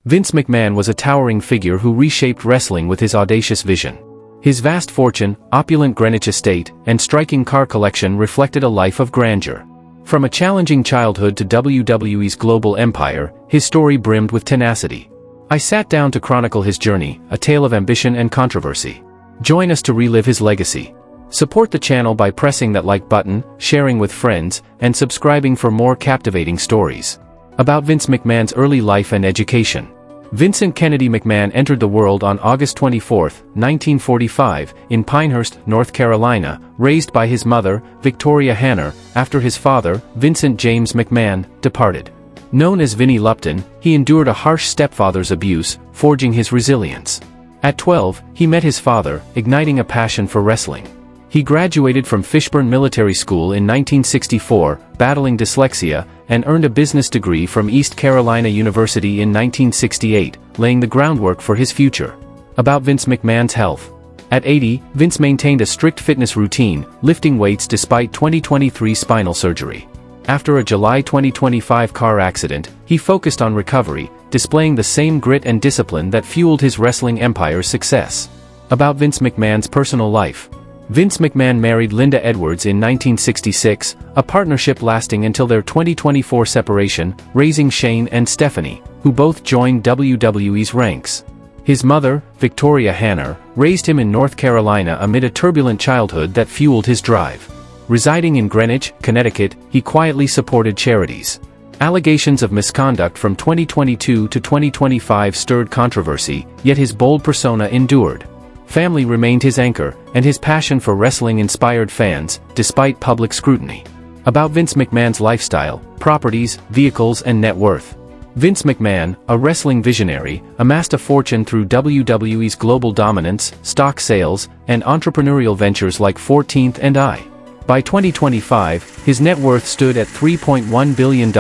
Vince McMahon was a towering figure who reshaped wrestling with his audacious vision. His vast fortune, opulent Greenwich estate, and striking car collection reflected a life of grandeur. From a challenging childhood to WWE's global empire, his story brimmed with tenacity. I sat down to chronicle his journey, a tale of ambition and controversy. Join us to relive his legacy. Support the channel by pressing that like button, sharing with friends, and subscribing for more captivating stories. About Vince McMahon's early life and education. Vincent Kennedy McMahon entered the world on August 24, 1945, in Pinehurst, North Carolina, raised by his mother, Victoria Hanner, after his father, Vincent James McMahon, departed. Known as Vinnie Lupton, he endured a harsh stepfather's abuse, forging his resilience. At 12, he met his father, igniting a passion for wrestling. He graduated from Fishburne Military School in 1964, battling dyslexia, and earned a business degree from East Carolina University in 1968, laying the groundwork for his future. About Vince McMahon's health. At 80, Vince maintained a strict fitness routine, lifting weights despite 2023 spinal surgery. After a July 2025 car accident, he focused on recovery, displaying the same grit and discipline that fueled his wrestling empire's success. About Vince McMahon's personal life. Vince McMahon married Linda Edwards in 1966, a partnership lasting until their 2024 separation, raising Shane and Stephanie, who both joined WWE's ranks. His mother, Victoria Hanner, raised him in North Carolina amid a turbulent childhood that fueled his drive. Residing in Greenwich, Connecticut, he quietly supported charities. Allegations of misconduct from 2022 to 2025 stirred controversy, yet his bold persona endured. Family remained his anchor, and his passion for wrestling inspired fans, despite public scrutiny. About Vince McMahon's lifestyle, properties, vehicles, and net worth. Vince McMahon, a wrestling visionary, amassed a fortune through WWE's global dominance, stock sales, and entrepreneurial ventures like 14th and I. By 2025, his net worth stood at $3.1 billion,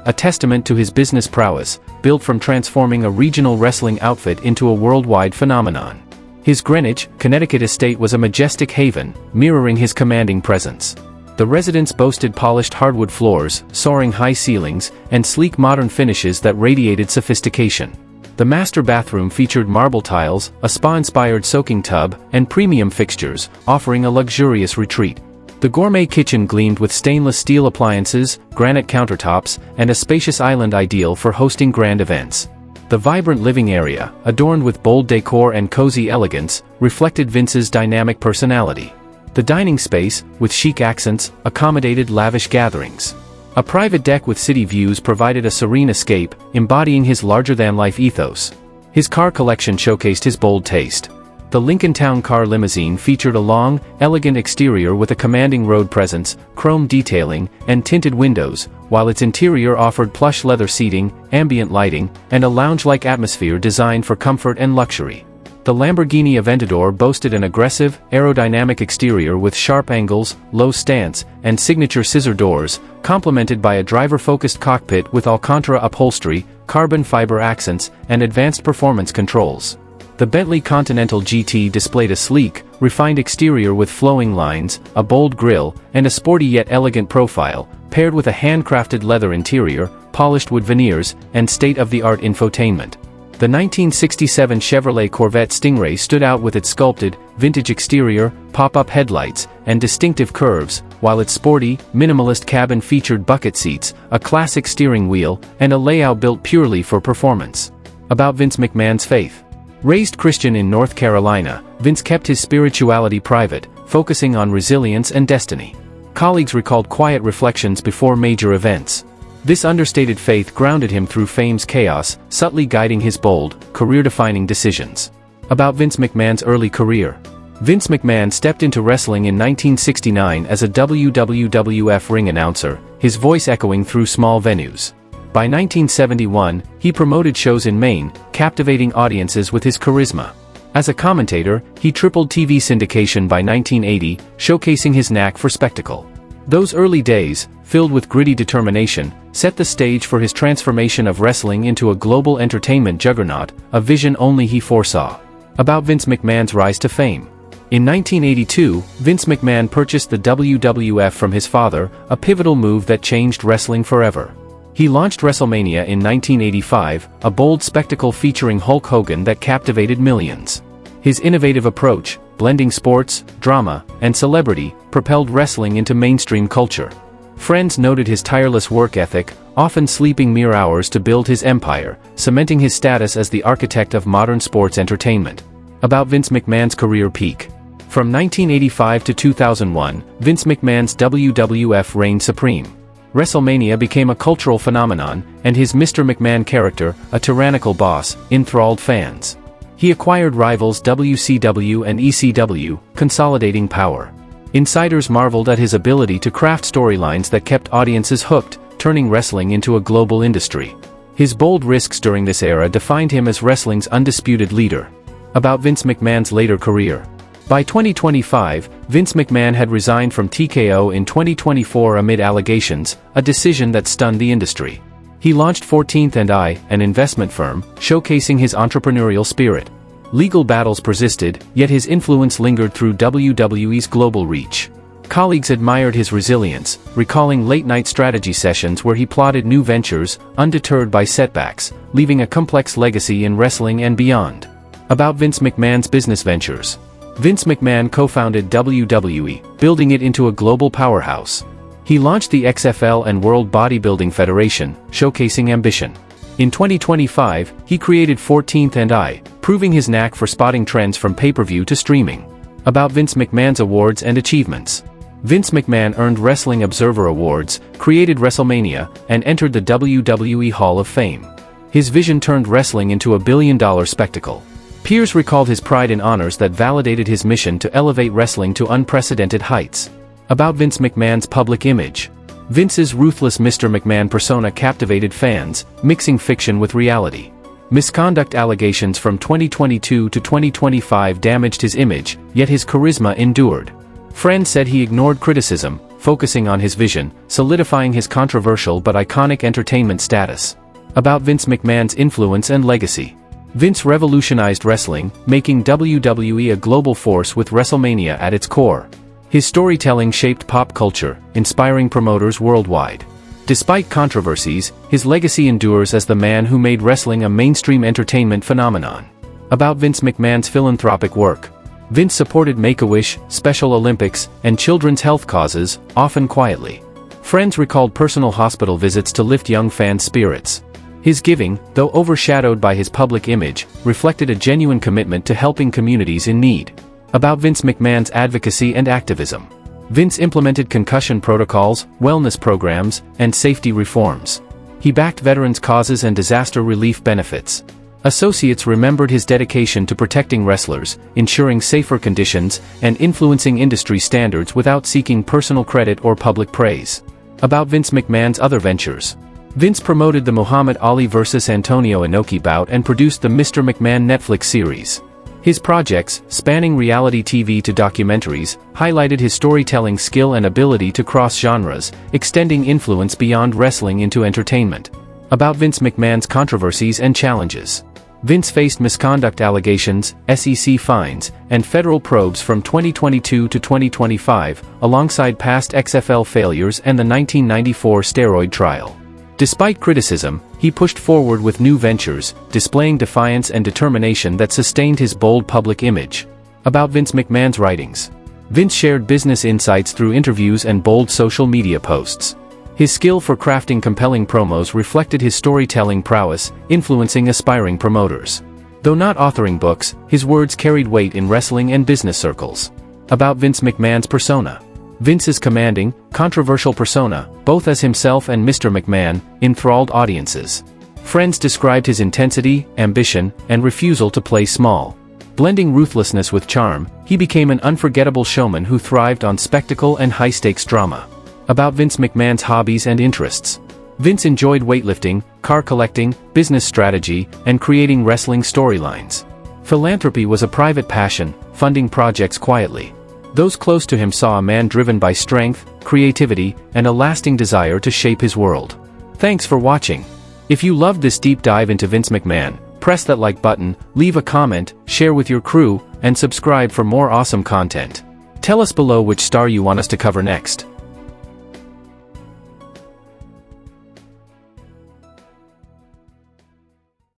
a testament to his business prowess, built from transforming a regional wrestling outfit into a worldwide phenomenon. His Greenwich, Connecticut estate was a majestic haven, mirroring his commanding presence. The residence boasted polished hardwood floors, soaring high ceilings, and sleek modern finishes that radiated sophistication. The master bathroom featured marble tiles, a spa-inspired soaking tub, and premium fixtures, offering a luxurious retreat. The gourmet kitchen gleamed with stainless steel appliances, granite countertops, and a spacious island ideal for hosting grand events. The vibrant living area, adorned with bold decor and cozy elegance, reflected Vince's dynamic personality. The dining space, with chic accents, accommodated lavish gatherings. A private deck with city views provided a serene escape, embodying his larger-than-life ethos. His car collection showcased his bold taste. The Lincoln Town Car limousine featured a long, elegant exterior with a commanding road presence, chrome detailing, and tinted windows, while its interior offered plush leather seating, ambient lighting, and a lounge-like atmosphere designed for comfort and luxury. The Lamborghini Aventador boasted an aggressive, aerodynamic exterior with sharp angles, low stance, and signature scissor doors, complemented by a driver-focused cockpit with Alcantara upholstery, carbon fiber accents, and advanced performance controls. The Bentley Continental GT displayed a sleek, refined exterior with flowing lines, a bold grille, and a sporty yet elegant profile, paired with a handcrafted leather interior, polished wood veneers, and state-of-the-art infotainment. The 1967 Chevrolet Corvette Stingray stood out with its sculpted, vintage exterior, pop-up headlights, and distinctive curves, while its sporty, minimalist cabin featured bucket seats, a classic steering wheel, and a layout built purely for performance. About Vince McMahon's faith. Raised Christian in North Carolina, Vince kept his spirituality private, focusing on resilience and destiny. Colleagues recalled quiet reflections before major events. This understated faith grounded him through fame's chaos, subtly guiding his bold, career-defining decisions. About Vince McMahon's early career. Vince McMahon stepped into wrestling in 1969 as a WWF ring announcer, his voice echoing through small venues. By 1971, he promoted shows in Maine, captivating audiences with his charisma. As a commentator, he tripled TV syndication by 1980, showcasing his knack for spectacle. Those early days, filled with gritty determination, set the stage for his transformation of wrestling into a global entertainment juggernaut, a vision only he foresaw. About Vince McMahon's rise to fame. In 1982, Vince McMahon purchased the WWF from his father, a pivotal move that changed wrestling forever. He launched WrestleMania in 1985, a bold spectacle featuring Hulk Hogan that captivated millions. His innovative approach, blending sports, drama, and celebrity, propelled wrestling into mainstream culture. Friends noted his tireless work ethic, often sleeping mere hours to build his empire, cementing his status as the architect of modern sports entertainment. About Vince McMahon's career peak. From 1985 to 2001, Vince McMahon's WWF reigned supreme. WrestleMania became a cultural phenomenon, and his Mr. McMahon character, a tyrannical boss, enthralled fans. He acquired rivals WCW and ECW, consolidating power. Insiders marveled at his ability to craft storylines that kept audiences hooked, turning wrestling into a global industry. His bold risks during this era defined him as wrestling's undisputed leader. About Vince McMahon's later career. By 2025, Vince McMahon had resigned from TKO in 2024 amid allegations, a decision that stunned the industry. He launched 14th & I, an investment firm, showcasing his entrepreneurial spirit. Legal battles persisted, yet his influence lingered through WWE's global reach. Colleagues admired his resilience, recalling late-night strategy sessions where he plotted new ventures, undeterred by setbacks, leaving a complex legacy in wrestling and beyond. About Vince McMahon's business ventures. Vince McMahon co-founded WWE, building it into a global powerhouse. He launched the XFL and World Bodybuilding Federation, showcasing ambition. In 2025, he created 14th & I, proving his knack for spotting trends from pay-per-view to streaming. About Vince McMahon's awards and achievements. Vince McMahon earned Wrestling Observer Awards, created WrestleMania, and entered the WWE Hall of Fame. His vision turned wrestling into a billion-dollar spectacle. Peers recalled his pride in honors that validated his mission to elevate wrestling to unprecedented heights. About Vince McMahon's public image. Vince's ruthless Mr. McMahon persona captivated fans, mixing fiction with reality. Misconduct allegations from 2022 to 2025 damaged his image, yet his charisma endured. Friends said he ignored criticism, focusing on his vision, solidifying his controversial but iconic entertainment status. About Vince McMahon's influence and legacy. Vince revolutionized wrestling, making WWE a global force with WrestleMania at its core. His storytelling shaped pop culture, inspiring promoters worldwide. Despite controversies, his legacy endures as the man who made wrestling a mainstream entertainment phenomenon. About Vince McMahon's philanthropic work. Vince supported Make-A-Wish, Special Olympics, and children's health causes, often quietly. Friends recalled personal hospital visits to lift young fans' spirits. His giving, though overshadowed by his public image, reflected a genuine commitment to helping communities in need. About Vince McMahon's advocacy and activism. Vince implemented concussion protocols, wellness programs, and safety reforms. He backed veterans' causes and disaster relief benefits. Associates remembered his dedication to protecting wrestlers, ensuring safer conditions, and influencing industry standards without seeking personal credit or public praise. About Vince McMahon's other ventures. Vince promoted the Muhammad Ali vs. Antonio Inoki bout and produced the Mr. McMahon Netflix series. His projects, spanning reality TV to documentaries, highlighted his storytelling skill and ability to cross genres, extending influence beyond wrestling into entertainment. About Vince McMahon's controversies and challenges. Vince faced misconduct allegations, SEC fines, and federal probes from 2022 to 2025, alongside past XFL failures and the 1994 steroid trial. Despite criticism, he pushed forward with new ventures, displaying defiance and determination that sustained his bold public image. About Vince McMahon's writings. Vince shared business insights through interviews and bold social media posts. His skill for crafting compelling promos reflected his storytelling prowess, influencing aspiring promoters. Though not authoring books, his words carried weight in wrestling and business circles. About Vince McMahon's persona. Vince's commanding, controversial persona, both as himself and Mr. McMahon, enthralled audiences. Friends described his intensity, ambition, and refusal to play small. Blending ruthlessness with charm, he became an unforgettable showman who thrived on spectacle and high-stakes drama. About Vince McMahon's hobbies and interests. Vince enjoyed weightlifting, car collecting, business strategy, and creating wrestling storylines. Philanthropy was a private passion, funding projects quietly. Those close to him saw a man driven by strength, creativity, and a lasting desire to shape his world. Thanks for watching. If you loved this deep dive into Vince McMahon, press that like button, leave a comment, share with your crew, and subscribe for more awesome content. Tell us below which star you want us to cover next.